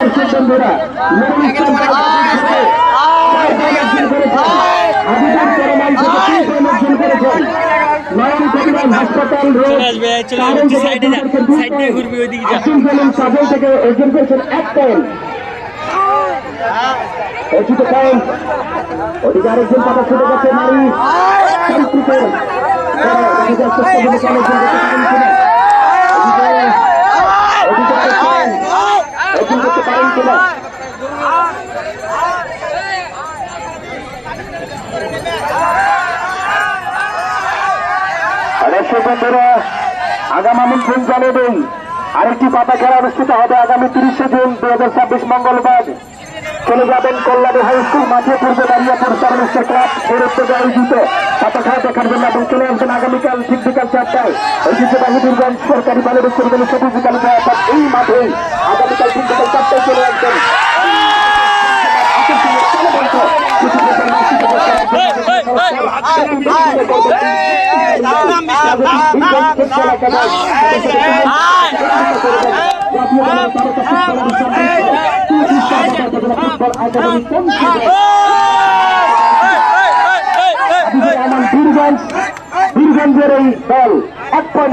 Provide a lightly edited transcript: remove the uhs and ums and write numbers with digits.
দর্শক বন্ধুরা হাসপাতাল থেকে অর্জন করেছেন 1 পয়েন্ট। ওদিকে আরেকজন পাতা ছুটে গেছে নারী দর্শক বন্ধুরা আগাম আমন্ত্রণ জানিয়ে দিন আরেকটি পাতা খেলা অনুষ্ঠিত হবে আগামী 30শে জুন 2026 মঙ্গলবার। চলে যাবেন কল্যাণী হাই স্কুল মাঠে পূর্বে দাঁড়িয়াপুর সার্ভিসের ক্লাব এর উদ্যোগে আয়োজিত পাতা খেলা দেখার জন্য এবং চলে আসবেন আগামীকাল ঠিক বিকাল 4টায় ঐতিহ্যবাহী বীরগঞ্জ সরকারি বালক উচ্চ বিদ্যালয় সবুজ বিদ্যালয় অর্থাৎ এই মাঠেই আগামীকাল ঠিক বিকাল 4টায় চলে আসবেন। বীরগঞ্জের এই দল 1 পয়েন্ট